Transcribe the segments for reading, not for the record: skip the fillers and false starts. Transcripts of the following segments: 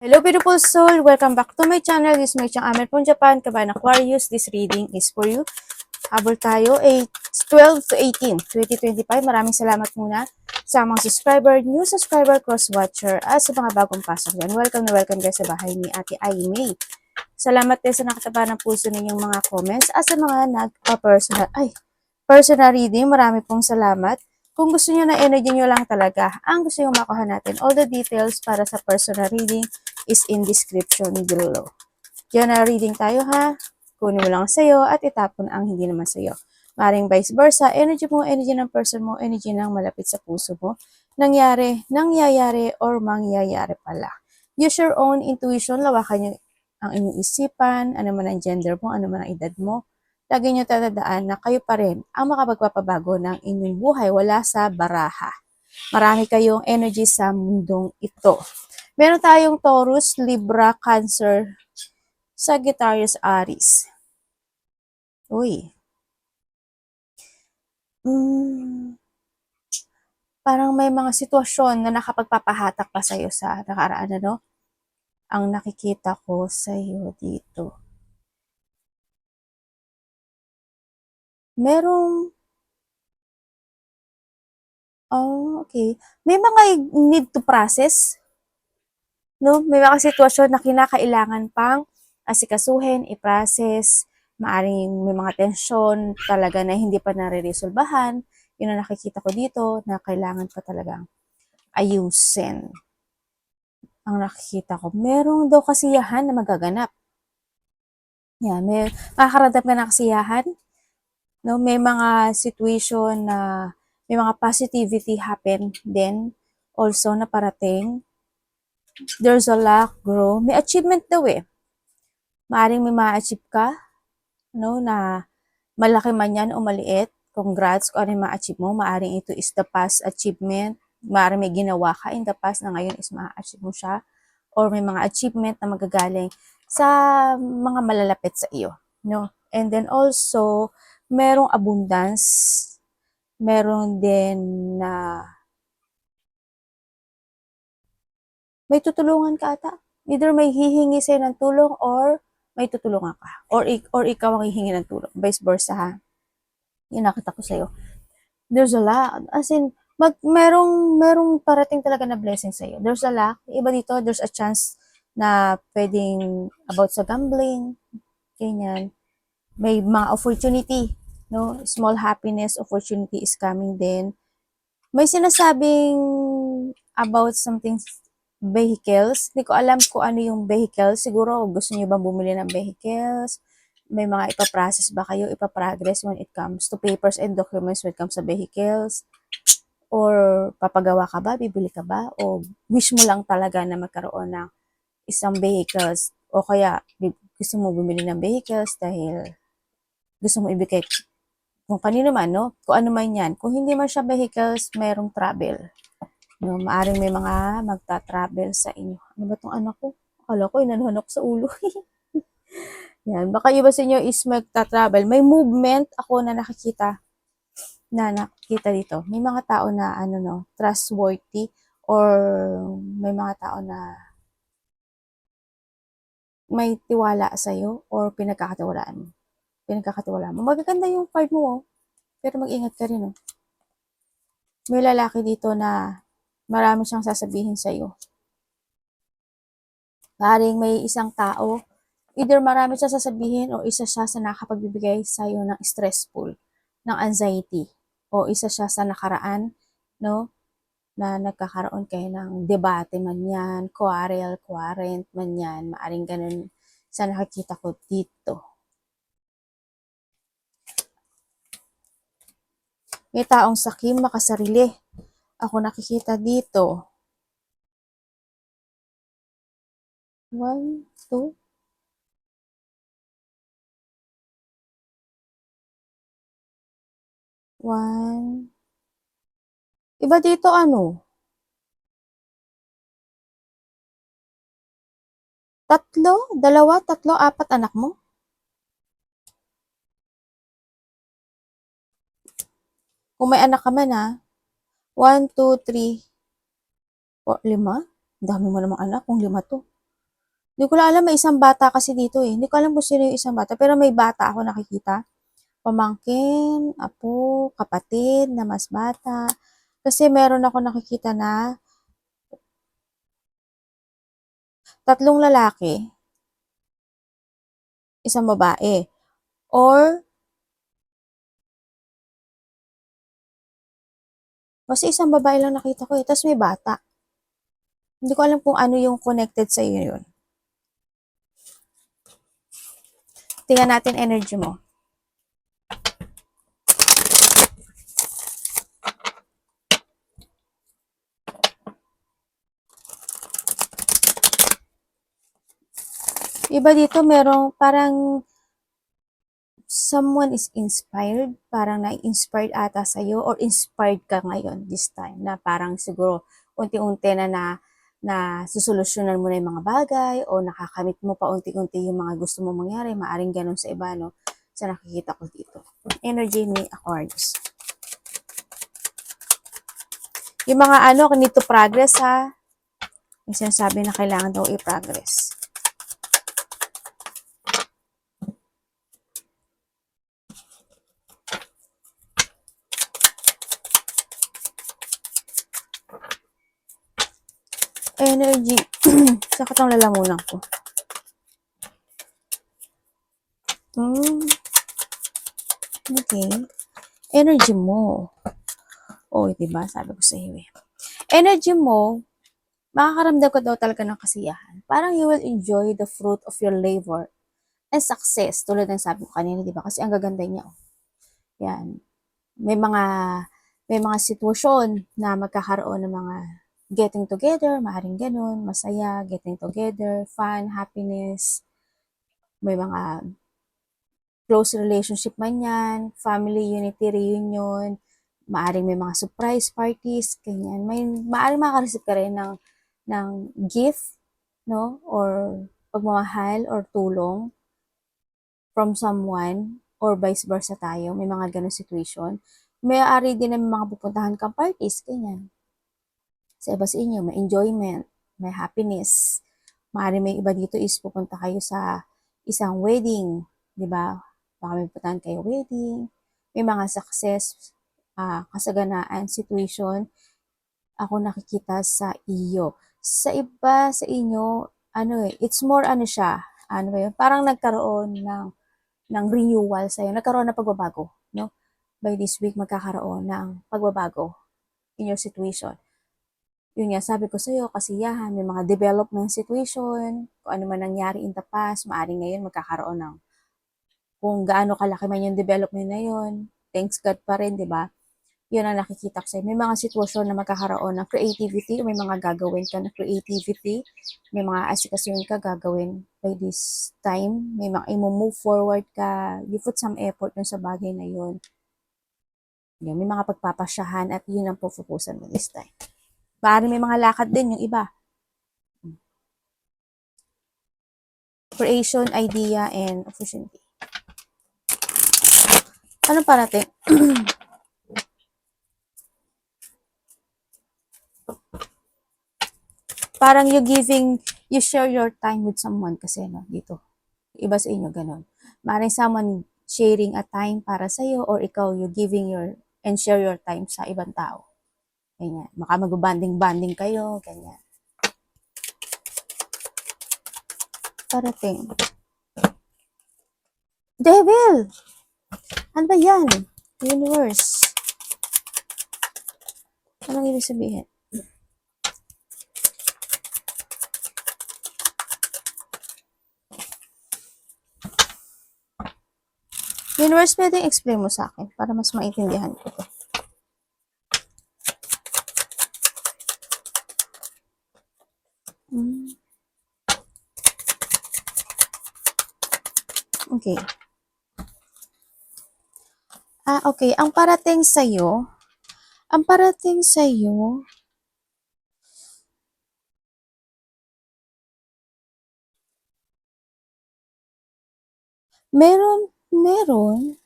Hello beautiful soul! Welcome back to my channel. This is my channel Amer from Japan, Kaban Aquarius. This reading is for you. Habol tayo ay 12 to 18, 2025. Maraming salamat muna sa mga subscriber, new subscriber, cross-watcher, at sa mga bagong pasok dyan. Welcome na welcome guys sa bahay ni Ate Aimee. Salamat din sa nakataba ng puso ninyong mga comments at sa mga personal reading. Marami pong salamat. Kung gusto niyo na energy niyo lang talaga, ang gusto niyo makuha natin, all the details para sa personal reading is in description below. General reading tayo ha. Kunin mo lang sa'yo at itapon ang hindi naman sa'yo. Maring vice versa, energy mo, energy ng person mo, energy ng malapit sa puso mo. Nangyayari, or mangyayari pala. Use your own intuition, lawakan niyo ang inyong isipan, ano man ang gender mo, ano man ang edad mo. Lagi niyo tatandaan na kayo pa rin ang makapagpapabago ng inyong buhay, wala sa baraha. Marami kayong energy sa mundong ito. Meron tayong Taurus, Libra, Cancer, Sagittarius, Aries. Uy. Parang may mga sitwasyon na nakapagpapahatak pa sa'yo sa nakaraan, ano? Ang nakikita ko sa'yo dito. Merong okay. May mga need to process, no? May mga sitwasyon na kinakailangan pang asikasuhin, i-process, maaring may mga tensyon talaga na hindi pa nare-resolbahan. Yun ang nakikita ko dito na kailangan pa talagang ayusin. Ang nakikita ko, merong daw kasiyahan na magaganap. Yan, may makakaramdam ka ng kasiyahan. No, may mga situation na may mga positivity happen din also na parating. There's a luck, grow. May achievement daw eh. Maaring may ma-achieve ka, no, na malaki man yan o maliit. Congrats kung ano yung ma-achieve mo. Maaring ito is the past achievement. Maaring may ginawa ka in the past na ngayon is ma-achieve mo siya. Or may mga achievement na magagaling sa mga malalapit sa iyo, no? And then also, merong abundance, meron din na may tutulungan ka ata. Either may hihingi sa'yo ng tulong or may tutulungan ka. Or ikaw ang hihingi ng tulong. Vice versa ha. Yun nakita ko sa'yo. There's a lot. As in, merong parating talaga na blessing sa'yo. There's a lot. Iba dito, there's a chance na pwedeng about sa gambling, ganyan. May mga opportunity, no? Small happiness opportunity is coming din. May sinasabing about something vehicles. Hindi ko alam kung ano yung vehicles. Siguro gusto niyo bang bumili ng vehicles? May mga ipaprocess ba kayo, ipaprogress when it comes to papers and documents when it comes sa vehicles? Or papagawa ka ba? Bibili ka ba? O wish mo lang talaga na magkaroon ng isang vehicles? O kaya gusto mo bumili ng vehicles dahil gusto mo ibigay kung kanino man, no? Kung ano man yan. Kung hindi man siya vehicles, mayroong travel. No, maaring may mga magta-travel sa inyo. Ano ba tong anak ko? Akala ko inanhanok sa ulo. Yan, baka iba sa inyo is magta-travel. May movement ako na nakikita dito. May mga tao na ano no, trustworthy or may mga tao na may tiwala sa iyo or pinagkakatiwalaan mo. Magaganda yung card mo, oh. Pero mag-ingat ka rin, oh. May lalaki dito na marami siyang sasabihin sa iyo. Maaaring may isang tao, either marami siya sasabihin o isa siya sa nakapagbibigay sa iyo ng stressful, ng anxiety, o isa siya sa nakaraan, no, na nagkakaroon kayo ng debate man yan, quarrent man yan, maaring ganun sa nakikita ko dito. May taong sakim makasarili. Ako nakikita dito. 1, 2. One. Iba dito ano? 3? 2, 3, 4 anak mo? Kung may anak ka man ha. 1, 2, 3, 4, 5? Dami mo namang anak kung 5 to. Hindi ko lang alam, may isang bata kasi dito eh. Hindi ko alam kung sino yung isang bata, pero may bata ako nakikita. Pamangkin, apo, kapatid na mas bata. Kasi meron ako nakikita na 3 lalaki, isang babae. Or, kasi isang babae lang nakita ko eh, tapos may bata. Hindi ko alam kung ano yung connected sa iyo yun. Tingnan natin energy mo. Iba dito, merong parang someone is inspired, parang na-inspired ata sa'yo or inspired ka ngayon this time na parang siguro unti-unti na susolusyonan mo na yung mga bagay o nakakamit mo pa unti-unti yung mga gusto mo mangyari. Maaring ganun sa iba, no? Sa nakikita ko dito. Energy ni Aquarius. Yung mga need to progress ha. Yung sinasabi na kailangan daw i-progress. Energy. Saka itong lalamunan ko. Okay. Energy mo. Diba? Sabi ko sa iyo eh. Energy mo, makakaramdam ka daw talaga ng kasiyahan. Parang you will enjoy the fruit of your labor and success. Tulad ng sabi ko kanina, diba? Kasi ang gaganda niya. Yan. May mga sitwasyon na magkakaroon ng mga getting together, maaaring ganun, masaya, getting together, fun, happiness. May mga close relationship man yan, family unity reunion, maaring may mga surprise parties, ganyan. Maaring makareceive ka rin ng gift, no? Or pagmamahal or tulong from someone or vice versa tayo. May mga ganun situation. Maaari din na may mga pupuntahan kang parties, ganyan. Sa iba sa inyo, may enjoyment, may happiness. Maaari may iba dito is pupunta kayo sa isang wedding, di ba? Baka may pupuntahan kayo wedding. May mga success, kasaganaan, situation, ako nakikita sa iyo. Sa iba sa inyo, it's more siya, parang nagkaroon ng renewal sa'yo, nagkaroon ng pagbabago, no? By this week, magkakaroon ng pagbabago in your situation. Yun nga, sabi ko sa'yo, kasiyahan, may mga development situation, kung ano man nangyari in the past, maaaring ngayon magkakaroon ng kung gaano kalaki man yung development na yun, thanks God pa rin, di ba? Yun ang nakikita ko sa'yo. May mga sitwasyon na magkakaroon ng creativity, may mga gagawin ka na creativity, may mga asikasuhin ka gagawin by this time, may mga i-move forward ka, you put some effort dun sa bagay na yun. Yan, may mga pagpapasyahan at yun ang pufukusan mo this time. Baka may mga lakad din yung iba. Creation, idea, and opportunity. Anong parating? Parang you share your time with someone kasi, no, dito. Iba sa inyo, ganun. Maaaring someone sharing a time para sa'yo or ikaw, you giving and share your time sa ibang tao. Ganyan. Baka mag-banding kayo, ganyan. Parating. Devil! Ano ba yan? Universe. Anong ibig sabihin? Universe, pwedeng explain mo sa akin para mas maintindihan ko to. Okay. Okay. Ang parating sa'yo, meron.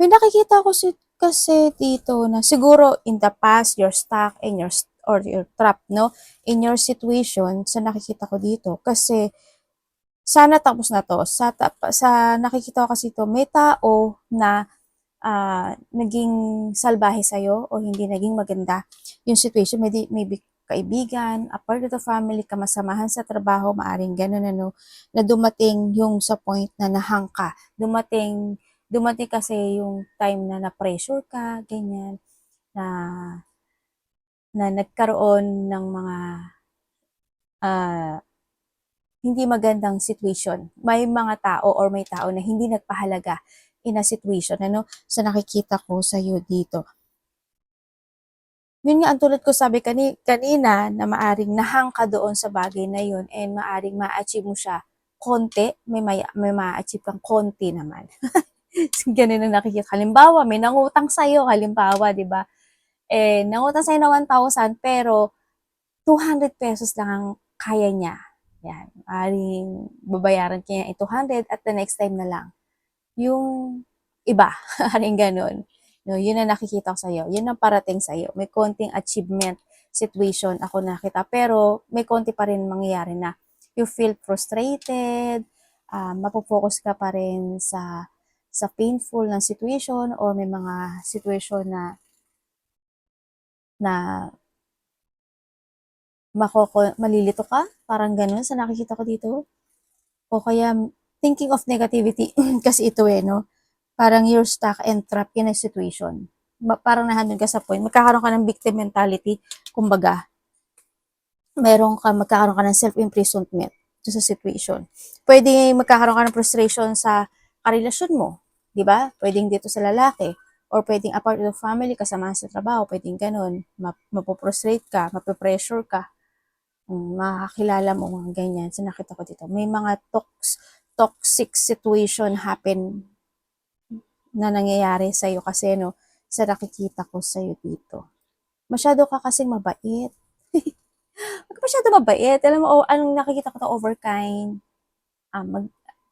May nakikita ko kasi dito na siguro in the past, you're stuck and or you're trapped, no? In your situation, sa nakikita ko dito. Kasi, sana tapos na to. Sa nakikita ko kasi ito, may tao na naging salbahe sa'yo o hindi naging maganda yung situation. Maybe kaibigan, a part of the family, kamasamahan sa trabaho, maaring ganun ano, na dumating yung sa point na nahang ka. Dumating kasi yung time na na-pressure ka, ganyan, na, na nagkaroon ng mga ah, hindi magandang situation. May mga tao or may tao na hindi nagpahalaga in a situation, ano, sa nakikita ko sa iyo dito. Yun nga, ang tulad ko sabi kanina na maaring nahang ka doon sa bagay na yun and maaring ma-achieve mo siya konti, may ma-achieve kang konti naman. Ganun ang nakikita. Halimbawa, may nangutang sa'yo, halimbawa, di ba? Eh, nangutang sa'yo na 1,000 pero 200 pesos lang ang kaya niya. Yan. Maaring babayaran kanya 200 at the next time na lang. Yung iba, haring ganun. No, yun ang nakikita ko sa'yo. Yun ang parating sa'yo. May konting achievement situation ako nakita. Pero may konti pa rin mangyayari na you feel frustrated, mapofocus ka pa rin sa painful na situation or may mga situation na malilito ka, parang ganun sa nakikita ko dito. O kaya thinking of negativity kasi ito no. Parang you're stuck and trapped in a situation. Parang nahandun ka sa point, magkakaroon ka ng victim mentality, kumbaga, magkakaroon ka ng self-imprisonment sa situation. Pwede magkakaroon ka ng frustration sa karelasyon mo, di ba? Pwedeng dito sa lalaki, or pwedeng apart of family, kasama sa trabaho, pwedeng ganun, mapoprostrate ka, mapopressure ka, makakilala mo, mga ganyan. So, nakita ko dito. May mga toxic situation happen na nangyayari sa'yo kasi, no, sa nakikita ko sa'yo dito. Masyado ka kasing mabait. Huwag masyado mabait. Alam mo, anong nakikita ko to, overkind.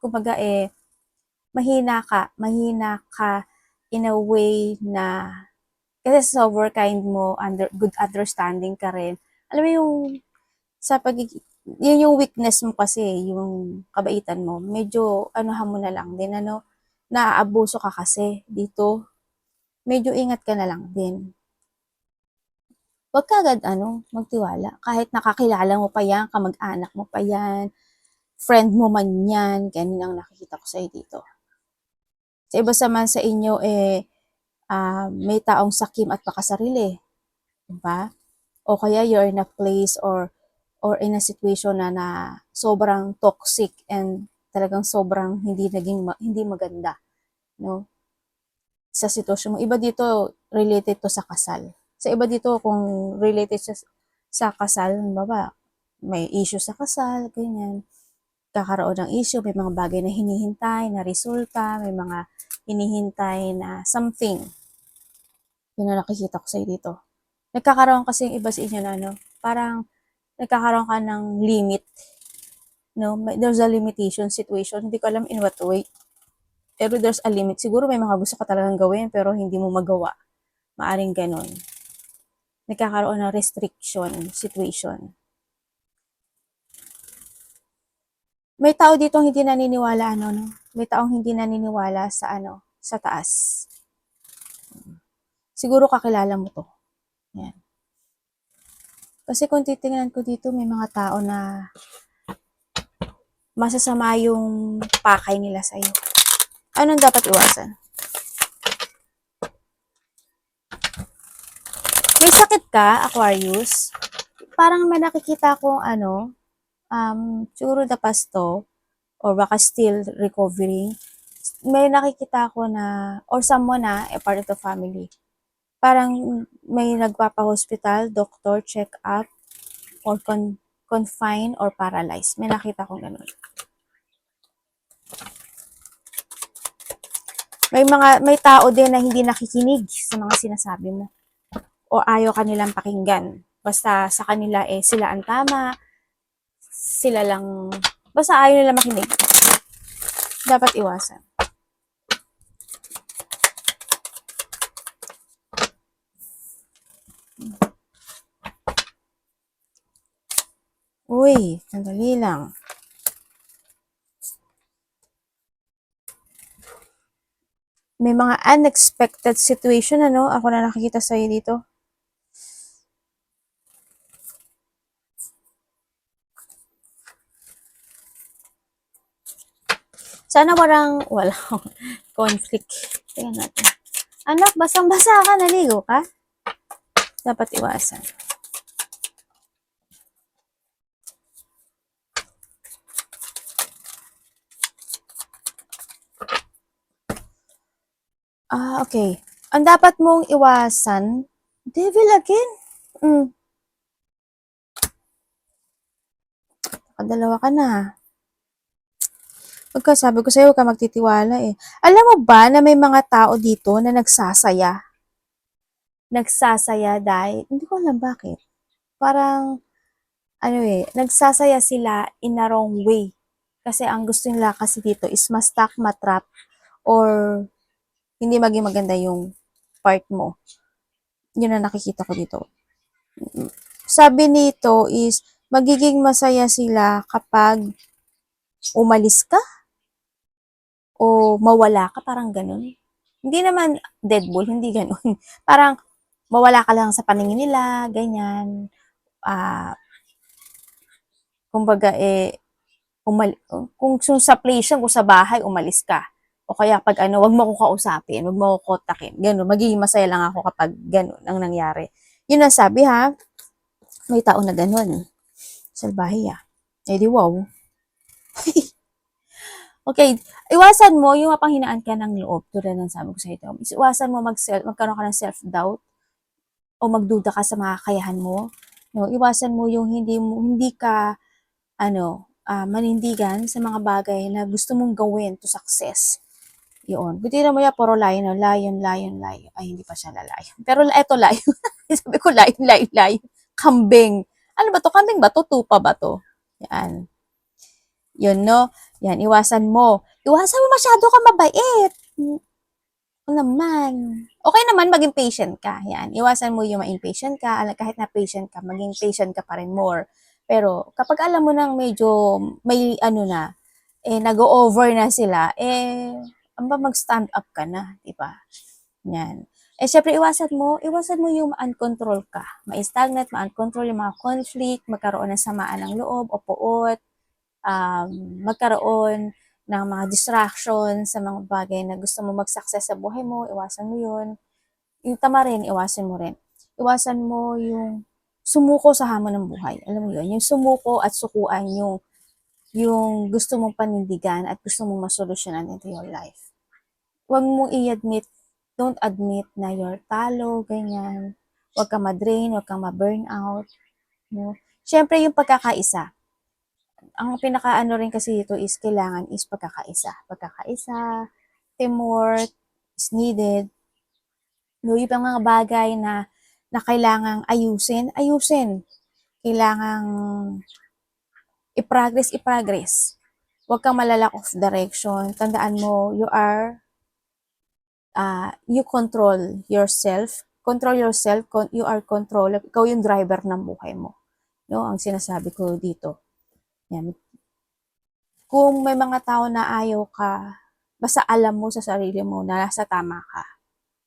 Kumbaga mahina ka in a way na, kasi sa overkind mo, good understanding ka rin. Alam mo yung, yun yung weakness mo kasi, yung kabaitan mo, medyo, mo na lang din, naaabuso ka kasi dito. Medyo ingat ka na lang din. Huwag ka agad, magtiwala. Kahit nakakilala mo pa yan, kamag-anak mo pa yan, friend mo man yan, ganyan ang nakikita ko sa'yo dito. Sa iba naman sa inyo, may taong sakim at pakasarili. Diba? O kaya you're in a place or in a situation na sobrang toxic and talagang sobrang hindi maganda, no? Sa sitwasyon mo. Iba dito related to sa kasal. Sa iba dito kung related sa kasal, baba, may issue sa kasal, ganyan. Kakaroon ng issue, may mga bagay na hinihintay, na resulta, may mga hinihintay na something. Yun na nakikita ko sa'yo dito. Nagkakaroon kasi yung iba sa inyo na, parang nagkakaroon ka ng limit. No? There's a limitation situation. Hindi ko alam in what way. Pero there's a limit. Siguro may mga gusto ka talagang gawin pero hindi mo magawa. Maaring ganon. Nagkakaroon ng restriction situation. May tao dito hindi naniniwala, May taong hindi naniniwala sa taas. Siguro kakilala mo to. Yan. Kasi kung titingnan ko dito, may mga tao na masasama yung pakay nila sa'yo. Anong dapat iwasan? May sakit ka, Aquarius? Parang may nakikita kong siguro the past to, or baka still recovering. May nakikita ko na, or someone na, a part of the family. Parang may nagpapa-hospital, doctor, check-up, or confine or paralyzed. May nakita kong ganun. May tao din na hindi nakikinig sa mga sinasabi mo o ayaw kanilang pakinggan. Basta sa kanila sila ang tama, sila lang, basta ayaw nila makinig. Dapat iwasan. way. Sandali lang. May mga unexpected situation, ano? Ako na nakikita sa'yo dito. Sana walang conflict. Tingnan natin. Anak, basang-basa ka, naligo ka? Dapat iwasan. Okay. Ang dapat mong iwasan, devil again. Nakadalawa ka na. Sabi ko sa'yo, huwag ka magtitiwala eh. Alam mo ba na may mga tao dito na nagsasaya? Nagsasaya dahil, hindi ko alam bakit. Parang, nagsasaya sila in a wrong way. Kasi ang gusto nila kasi dito is ma-stuck, ma-trap, or hindi maging maganda yung part mo. Yun ang nakikita ko dito. Sabi nito is, magiging masaya sila kapag umalis ka o mawala ka, parang ganun. Hindi naman Deadpool, hindi ganun. Parang mawala ka lang sa paningin nila, ganyan. Kumbaga kung sa place kung sa bahay, umalis ka. O kaya pag wag mo ko kausapin, wag mo ko kontakin. Ganun, magiging masaya lang ako kapag ganun ang nangyari. Yun ang sabi ha. May tao na ganun. Salbahe ah. Eh di wow. Okay, iwasan mo yung mapanghinaan ka ng loob, tulad ng sabi ko sa ito. Iwasan mo magkaroon ka ng self-doubt o magduda ka sa mga kakayahan mo. No, iwasan mo yung hindi ka manindigan sa mga bagay na gusto mong gawin to success. Yun. Butira mo ya, puro lion. Ay, hindi pa siya lalayon. Pero eto lion. Sabi ko lion. Kambing. Ano ba to? Kambing ba to? Tupa ba to? Yan. Yun, no? Yan, iwasan mo. Iwasan mo masyado ka mabait. Ano naman. Okay naman, maging patient ka. Yan. Iwasan mo yung ma-impatient ka. Kahit na patient ka, maging patient ka pa rin more. Pero, kapag alam mo nang medyo may nag-over na sila, mag-stand up ka na, di ba? Yan. Syempre, iwasan mo yung ma-uncontrol ka. Ma-stagnate, ma-uncontrol yung mga conflict, magkaroon ng samaan ng loob o puot, magkaroon ng mga distraction sa mga bagay na gusto mo mag-success sa buhay mo, iwasan mo yun. Yung tama rin, iwasan mo rin. Iwasan mo yung sumuko sa hamon ng buhay. Alam mo yun, yung sumuko at sukuan yung gusto mong panindigan at gusto mong masolusyonan into your life. Huwag mong don't admit na you're talo, ganyan. Huwag kang ma-drain, huwag kang ma-burn out. No? Siyempre, yung pagkakaisa. Ang pinaka-ano rin kasi dito is kailangan is pagkakaisa. Pagkakaisa, teamwork is needed. No, yung mga bagay na kailangang ayusin. Kailangang i-progress. Huwag kang malalack of direction. Tandaan mo, you control yourself. You are controller. Ikaw yung driver ng buhay mo. No, ang sinasabi ko dito. Yan. Kung may mga tao na ayaw ka, basta alam mo sa sarili mo na nasa tama ka.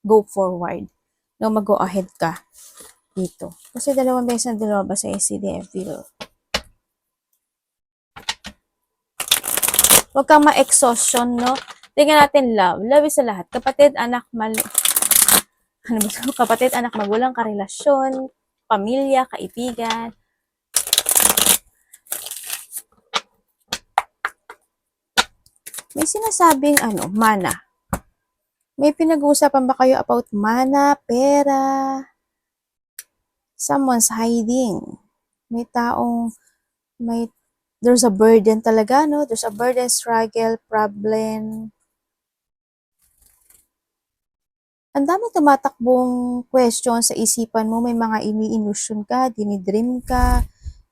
Go forward. No, mag-go ahead ka dito. Kasi 2 beses na lumabas sa SCDF. Huwag kang ma-exhaustion, no? Tingnan natin love. Love is sa lahat. Kapatid, anak, kapatid, anak, magulang, karelasyon, pamilya, kaibigan. May sinasabing mana. May pinag-uusapan ba kayo about mana, pera? Someone's hiding. There's a burden talaga, no? There's a burden, struggle, problem. Ang dami tumatakbong question sa isipan mo. May mga ini-illusion ka, dinidream ka.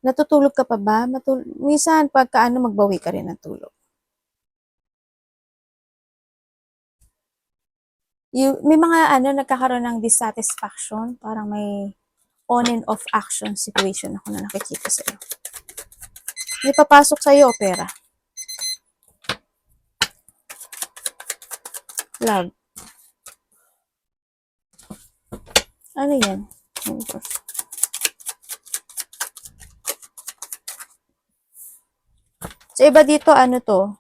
Natutulog ka pa ba? Minsan, pagka magbawi ka rin ng tulog. May mga nagkakaroon ng dissatisfaction. Parang may on and off action situation ako na nakikita sa'yo. May papasok sa'yo o pera. Love. Ano yan? So, iba dito, ano to?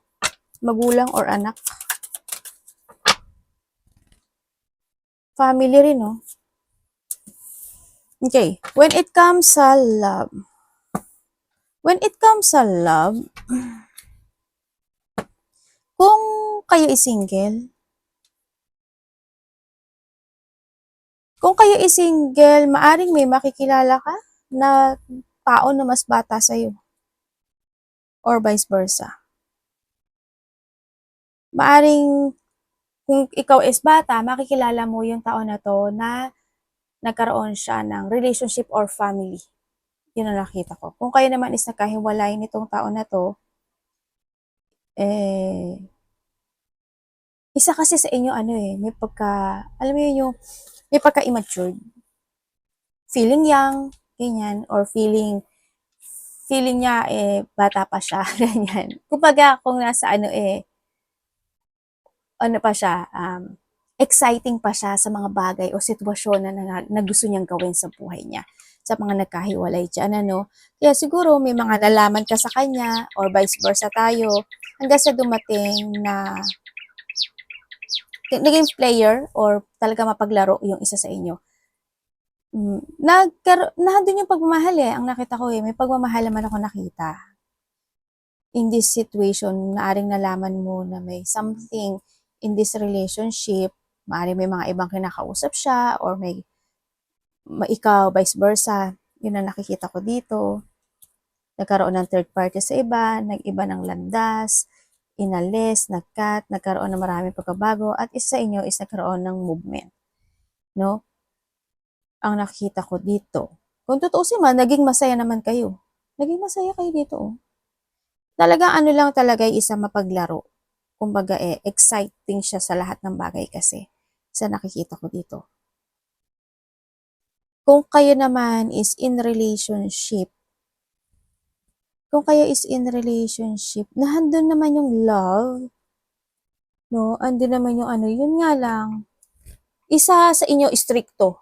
Magulang or anak? Family rin, no? Okay. When it comes sa love, kung kayo is single, maaring may makikilala ka na tao na mas bata sa'yo. Or vice versa. Maaring kung ikaw is bata, makikilala mo yung tao na to na nagkaroon siya ng relationship or family. Yun ang nakita ko. Kung kayo naman is nagkahiwalay nitong tao na to, isa kasi sa inyo may pagka, alam mo yun yung, may pagka-immature. Feeling young, ganyan, or feeling niya bata pa siya, ganyan. Kumbaga, kung nasa pa siya, exciting pa siya sa mga bagay o sitwasyon na gusto niyang gawin sa buhay niya. Sa mga nagkahiwalay dyan, Kaya siguro may mga nalaman ka sa kanya or vice versa tayo hanggang sa dumating na naging player or talaga mapaglaro yung isa sa inyo. Nandun yung pagmamahal ang nakita ko may pagmamahal naman ako nakita. In this situation, naaring nalaman mo na may something in this relationship, maaring may mga ibang kinakausap siya or may ikaw, vice versa. Yun ang nakikita ko dito. Nagkaroon ng third party sa iba, nag-iba ng landas, inalis, nag-cut, nagkaroon ng maraming pagkabago, at isa sa inyo is nagkaroon ng movement. No? Ang nakikita ko dito. Kung tutuusin man, naging masaya naman kayo. Naging masaya kayo dito. Talagang lang talaga isa mapaglaro. Kumbaga exciting siya sa lahat ng bagay kasi sa nakikita ko dito. Kung kayo naman is in relationship, nahandun naman yung love, no? Andun naman yung yun nga lang, isa sa inyo stricto.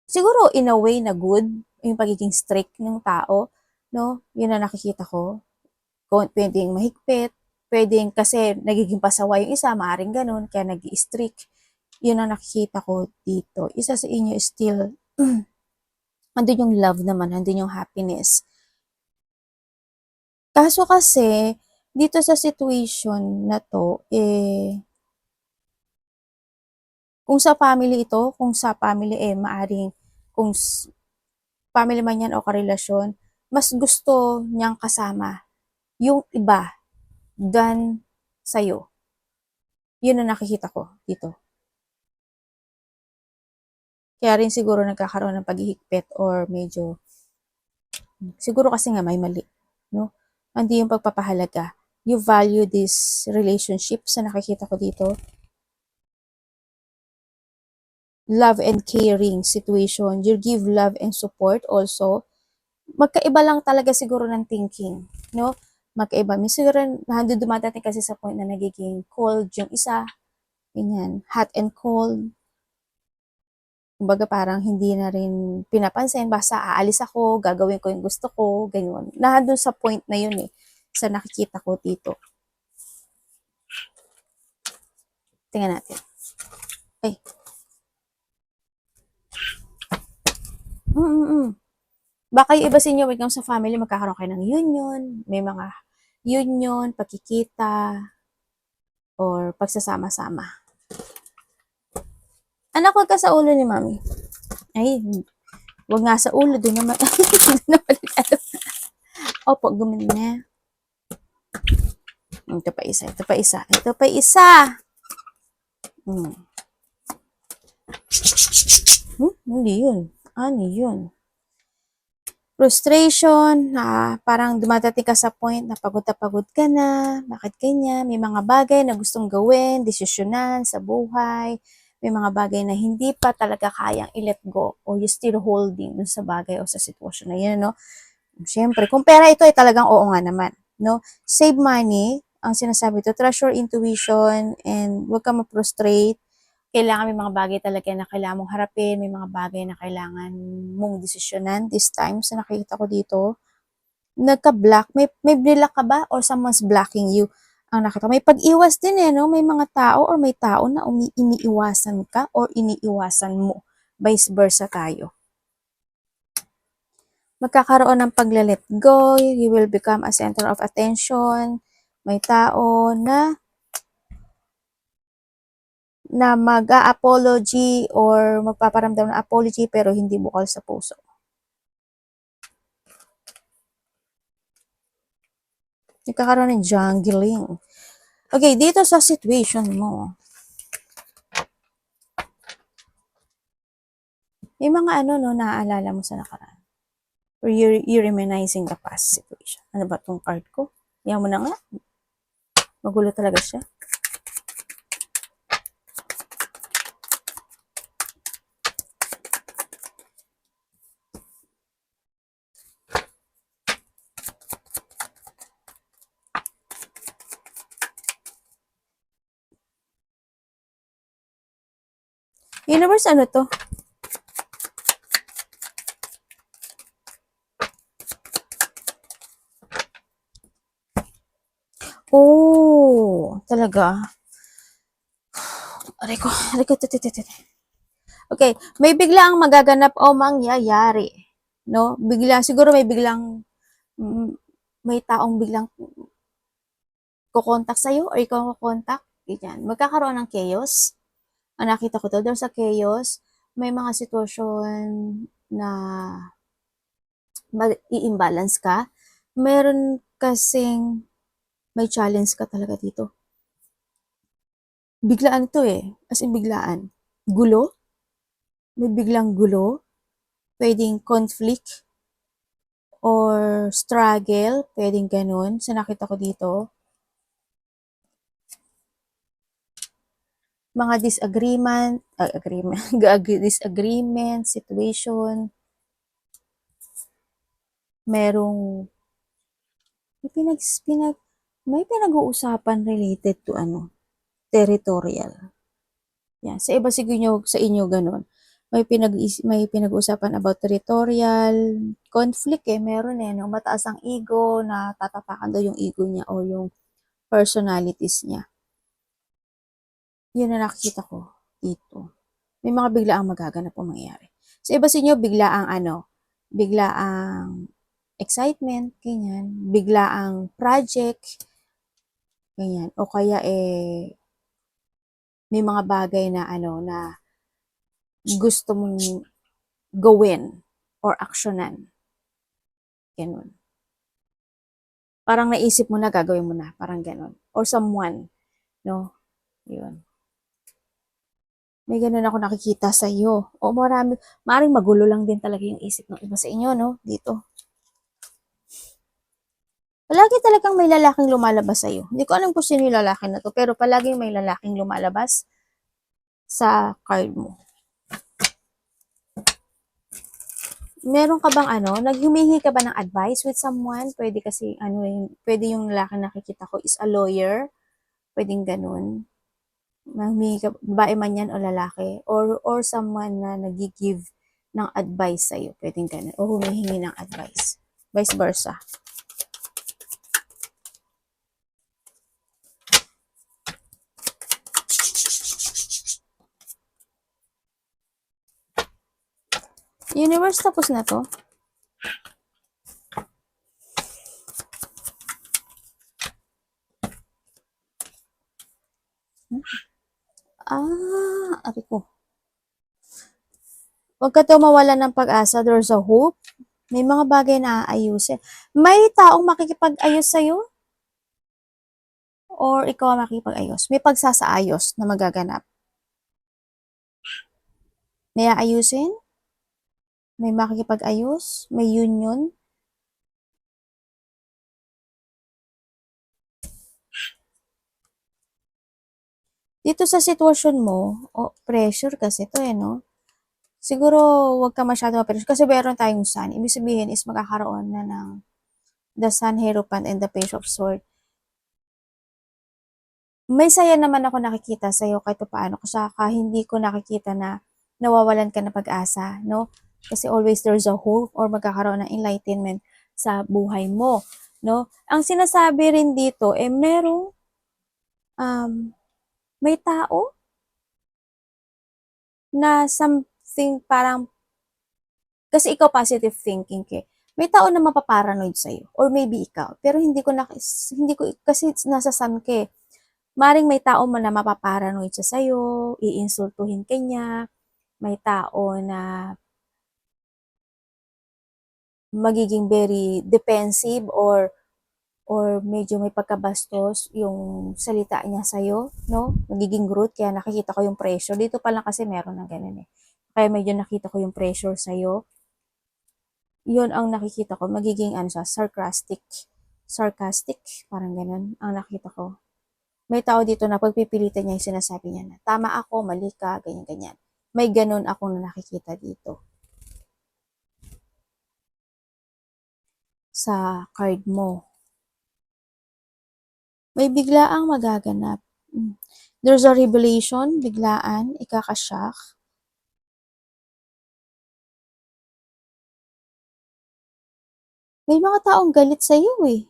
Siguro in a way na good, yung pagiging strict ng tao, no? Yun ang nakikita ko. Kung pwedeng mahigpit, pwedeng kasi nagiging pasawa yung isa, maaring ganun, kaya nag-i-strict. Yun ang nakikita ko dito. Isa sa inyo is still, andun yung love naman, andun yung happiness. Kaso kasi, dito sa situation na to, kung sa family maaring, kung family man yan o karelasyon, mas gusto niyang kasama yung iba than sa'yo. Yun ang nakikita ko dito. Kaya rin siguro nagkakaroon ng paghihigpit or medyo, siguro kasi nga may mali, no? Hindi yung pagpapahalaga. You value this relationship sa nakikita ko dito. Love and caring situation. You give love and support also. Magkaiba lang talaga siguro ng thinking, no? Magkaiba. Siguro nandun dumadating kasi sa point na nagiging cold yung isa. Ganyan. Hot and cold. Kumbaga parang hindi na rin pinapansin, basta aalis ako, gagawin ko yung gusto ko, ganyan. Nandun sa point na yun sa nakikita ko dito. Tingnan natin. Ay. Baka yung iba sa inyo, sa family, magkakaroon kayo ng union, may mga union, pagkikita, or pagsasama-sama. Anak, wag ka sa ulo ni mami. Ay, wag nga sa ulo, doon naman. Opo, gumin na. Ito pa isa. Hindi yun. Ano yun? Frustration, parang dumadating ka sa point na pagod ka na, bakit ganyan, may mga bagay na gustong gawin, desisyonan sa buhay, may mga bagay na hindi pa talaga kayang i-let go or you still holding dun sa bagay o sa sitwasyon na yun, no? Siyempre, kung pera ito ay talagang oo nga naman, no? Save money, ang sinasabi ito, trust your intuition and huwag ka ma-frustrate. Kailangan may mga bagay talaga na kailangan mong harapin, may mga bagay na kailangan mong desisyonan this time. So nakikita ko dito, nagka-block, may block ka ba or someone's blocking you? Ang nakita, may pag-iwas din eh, no? May mga tao or may tao na iniiwasan ka or iniiwasan mo. Vice versa tayo. Magkakaroon ng pagle-let go, you will become a center of attention. May tao na mag-a-apology or magpaparamdam ng apology pero hindi bukal sa puso. Nagkakaroon ng jungling. Okay, dito sa situation mo, may mga no, naaalala mo sa nakaraan. Or you're reminiscing the past situation. Ano ba tong card ko? Yan mo na nga. Magulo talaga siya. Universe, ano to? Oh, talaga. Aray ko, Okay, may biglang magaganap o mangyayari. No? Siguro may biglang, may taong biglang kukontak sa'yo or ikaw kukontak. Ganyan. Magkakaroon ng chaos. Ang nakita ko to, there's a chaos. May mga sitwasyon na i-imbalance ka. Meron kasing may challenge ka talaga dito. Biglaan to eh. As in biglaan. Gulo. May biglang gulo. Pwedeng conflict or struggle. Pwedeng ganun. Sa nakita ko dito. Mga disagreement, situation. Merong may pinag-uusapan related to territorial. Yan. Sa iba siguro sa inyo ganun. May pinag-uusapan about territorial conflict eh. Meron eh. No? Mataas ang ego, na tatapakan daw yung ego niya or yung personalities niya. Yun na nakikita ko dito. May mga biglaang magaganap o mangyayari. Sa iba sa inyo, biglaang excitement, ganyan. Biglaang project, ganyan. O kaya may mga bagay na na gusto mong gawin or aksyonan. Ganun. Parang naisip mo na, gagawin mo na. Parang ganun. Or someone, no? Yun. May ganun ako nakikita sa iyo. O maring magulo lang din talaga yung isip ng iba sa inyo, no? Dito. Palagi talagang may lalaking lumalabas sa iyo. Hindi ko alam kung sino yung lalaki na to, pero palagi may lalaking lumalabas sa card mo. Meron ka bang naghumihingi ka ba ng advice with someone? Pwede kasi pwede yung lalaki nakikita ko is a lawyer. Pwedeng ganun. Humihingi ka, babae man yan o lalaki, or someone na nag-give ng advice sa iyo. Pwedeng ganun. O humihingi ng advice. Vice versa. Universe, tapos na to. Ari ko. Huwag ka daw mawalan ng pag-asa. There's a hope. May mga bagay na aayusin. May taong makikipag-ayos sa'yo? Or ikaw ang makikipag-ayos? May pagsasaayos na magaganap. May aayusin? May makikipag-ayos? May union? Dito sa sitwasyon mo, pressure kasi to no? siguro wag ka masyado ma-pressure kasi meron tayong sun. Ibig sabihin is magkakaroon na ng the sun, Hierophant, and the Page of Swords. May saya naman ako nakikita sa'yo kahit papaano saka hindi ko nakikita na nawawalan ka ng pag-asa, no? Kasi always there's a hope or magkakaroon ng enlightenment sa buhay mo, no? Ang sinasabi rin dito, may tao na something parang, kasi ikaw positive thinking ka. May tao na mapaparanoid sa'yo or maybe ikaw. Pero hindi ko, kasi nasa sun ka eh. Maring may tao man na mapaparanoid siya sa'yo, iinsultuhin ka niya, may tao na magiging very defensive or medyo may pagkabastos yung salita niya sa'yo, no? Magiging rude, kaya nakikita ko yung pressure. Dito pa lang kasi meron ng ganun eh. Kaya medyo nakita ko yung pressure sa'yo. Yun ang nakikita ko, magiging ano siya, sarcastic, parang ganun ang nakita ko. May tao dito na pagpipilitan niya yung sinasabi niya na, tama ako, mali ka, ganyan-ganyan. May ganun akong nakikita dito sa card mo. May biglaang magaganap. There's a revelation, biglaan, ikakashock. May mga taong galit sa iyo eh.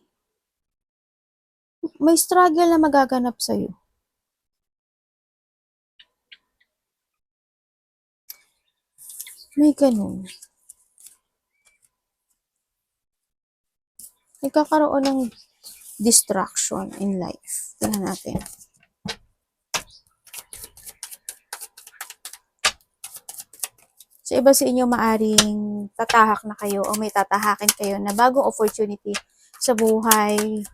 May struggle na magaganap sa iyo. May ganun. Nagkakaroon ng distraction in life. Tingnan natin. Sa iba sa inyo, maaring tatahak na kayo o may tatahakin kayo na bagong opportunity sa buhay.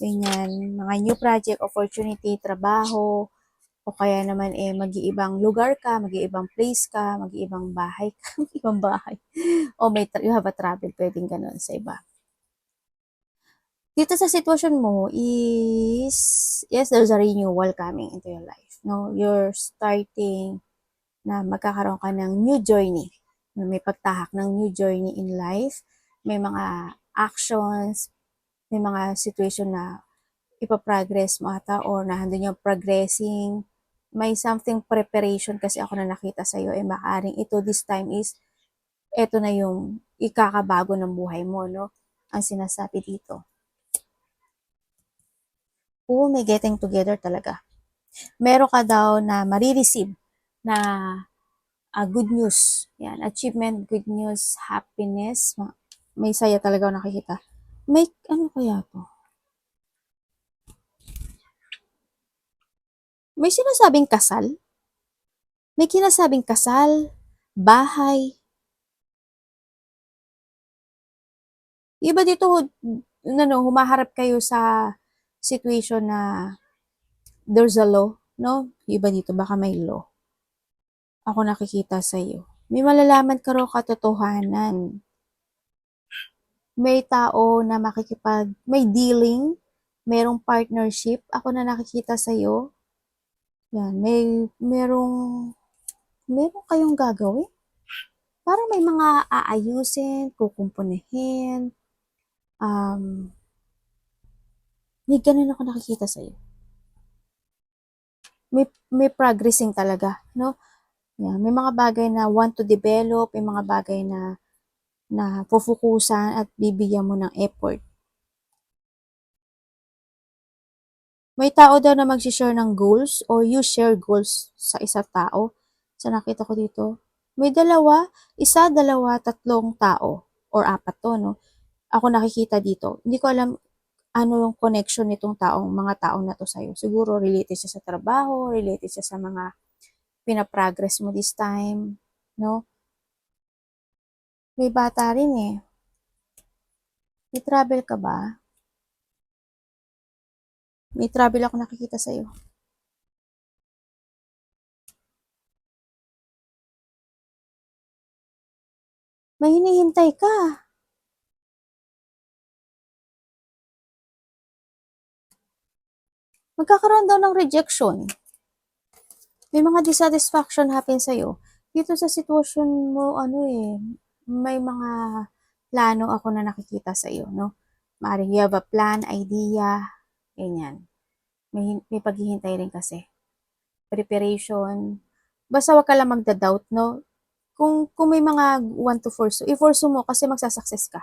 Ganyan, mga new project, opportunity, trabaho, o kaya naman mag-iibang lugar ka, mag-iibang place ka, mag-iibang bahay ka, ibang bahay. O you have a travel, pwedeng ganun sa iba. Dito sa sitwasyon mo is, yes, there's a renewal coming into your life. No, you're starting na magkakaroon ka ng new journey. May pagtahak ng new journey in life. May mga actions, may mga situation na ipaprogress mo ata or nahandun yung progressing. May something preparation kasi ako na nakita sa'yo. Maaaring ito this time is, ito na yung ikakabago ng buhay mo, no? Ang sinasabi dito. May getting together talaga. Meron ka daw na marireceive na good news. Yan, achievement, good news, happiness. May saya talaga ako nakikita. May, ano kaya to? May sinasabing kasal? May kinasabing kasal, bahay. Iba dito, humaharap kayo sa situation na there's a law, no? Iba dito, baka may law. Ako nakikita sa iyo. May malalaman ka raw katotohanan. May tao na may dealing, merong partnership. Ako na nakikita sa iyo. Yan, merong kayong gagawin. Parang may mga aayusin, kukumpunihin. May ganun ako nakikita sa iyo. May progressing talaga, no? Yan, may mga bagay na want to develop, may mga bagay na pufukusan at bibigyan mo ng effort. May tao daw na mag-share ng goals or you share goals sa isang tao. Sa nakita ko dito, may isa, dalawa, tatlong tao or apat to, no? Ako nakikita dito. Hindi ko alam ano yung connection nitong mga taong na to sa'yo. Siguro related siya sa trabaho, related siya sa mga pinaprogress mo this time, no? May bata rin eh. May travel ka ba? May travel ako nakikita sa'yo. May hinihintay ka. Magkakaroon daw ng rejection. May mga dissatisfaction happen sa'yo. Dito sa sitwasyon mo, ano eh, may mga plano ako na nakikita sa iyo, no? Maaaring you have a plan, idea, ganyan. May paghihintay rin kasi. Preparation. Basta wag ka lang magda-doubt, no? Kung may mga want to force, i-force mo kasi magsasucess ka.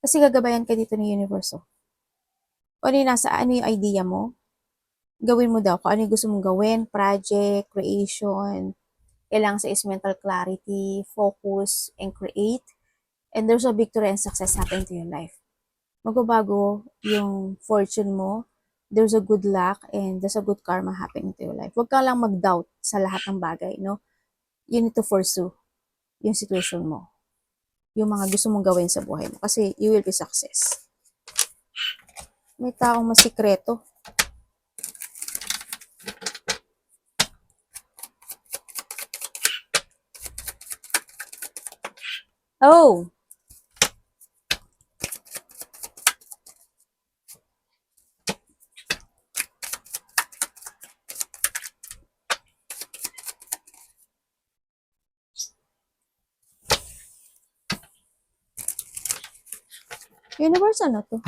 Kasi gagabayan ka dito ng universe. O ano yung nasa, ano yung idea mo? Gawin mo daw kung ano yung gusto mong gawin, project, creation, kailangan sa is mental clarity, focus, and create. And there's a victory and success happen to your life. Magbabago yung fortune mo, there's a good luck, and there's a good karma happening to your life. Huwag ka lang mag-doubt sa lahat ng bagay, no? You need to pursue yung situation mo, yung mga gusto mong gawin sa buhay mo, kasi you will be success. May taong masikreto. Oh! Universe, ano to?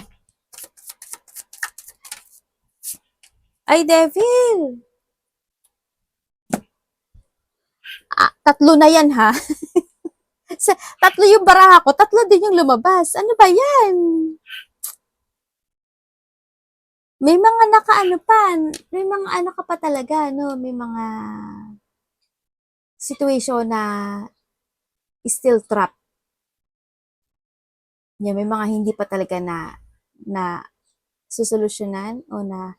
Ay, devil! Ah, tatlo na yan, ha? Tatlo yung baraha ko, tatlo din yung lumabas. Ano ba yan? May mga nakaano pa, may mga ano ka pa talaga, no? May mga situation na still trap. Yan, may mga hindi pa talaga na susolusyonan o na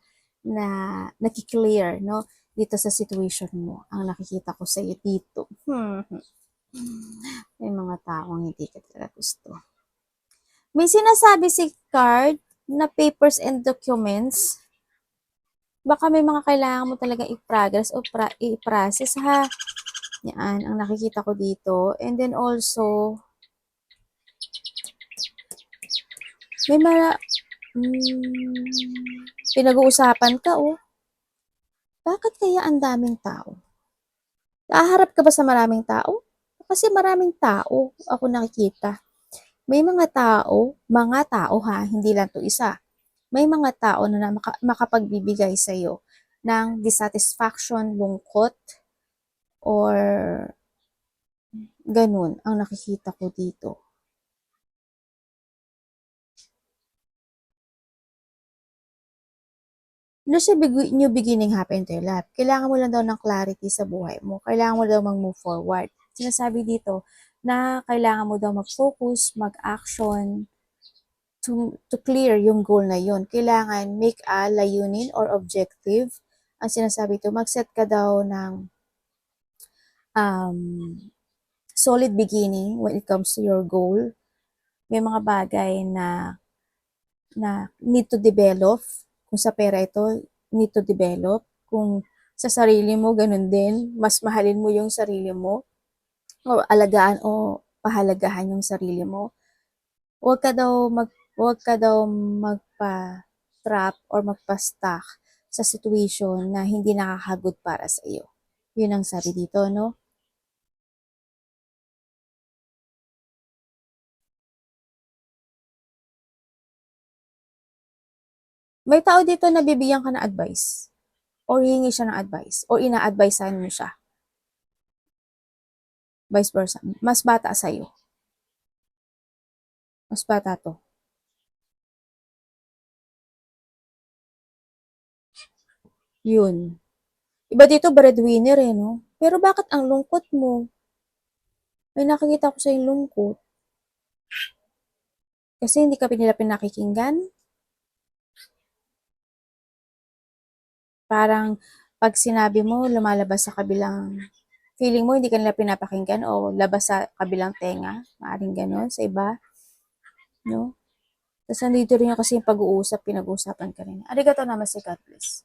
nakiklear, no? Dito sa situation mo. Ang nakikita ko sa iyo dito. May mga taong hindi ka talaga gusto. May sinasabi si card na papers and documents. Baka may mga kailangan mo talaga i-progress o i-process, ha. Yan, ang nakikita ko dito. And then also, may mga, pinag-uusapan ka, oh. Bakit kaya ang daming tao? Nakaharap ka ba sa maraming tao? Kasi maraming tao ako nakikita. May mga tao ha, hindi lang to isa. May mga tao na makapagbibigay sa iyo ng dissatisfaction, lungkot, or ganun ang nakikita ko dito. There's a new beginning happen to your life. Kailangan mo lang daw ng clarity sa buhay mo. Kailangan mo daw mag-move forward. Sinasabi dito na kailangan mo daw mag-focus, mag-action to clear yung goal na yun. Kailangan make a layunin or objective. Ang sinasabi dito, mag-set ka daw ng um, solid beginning when it comes to your goal. May mga bagay na need to develop. Kung sa pera ito, need to develop. Kung sa sarili mo, ganun din. Mas mahalin mo yung sarili mo. O alagaan o pahalagahan yung sarili mo. Huwag ka daw magpa-trap or magpa-stuck sa situation na hindi nakakagod para sa iyo. Yun ang sabi dito, no? May tao dito na bibigyan ka ng advice or hihingi siya ng advice or ina-advisean mo siya. Vice versa. Mas bata sa'yo. Mas bata to. Yun. Iba dito breadwinner eh, no? Pero bakit ang lungkot mo? May nakikita ko sa lungkot. Kasi hindi ka nila pinakikinggan. Parang pag sinabi mo, lumalabas sa kabilang, feeling mo hindi ka nila pinapakinggan o labas sa kabilang tenga. Maaring ganon sa iba. No? Tapos nandito rin yung kasi yung pag-uusap, pinag-uusapan ka rin. Arigato naman si God bless.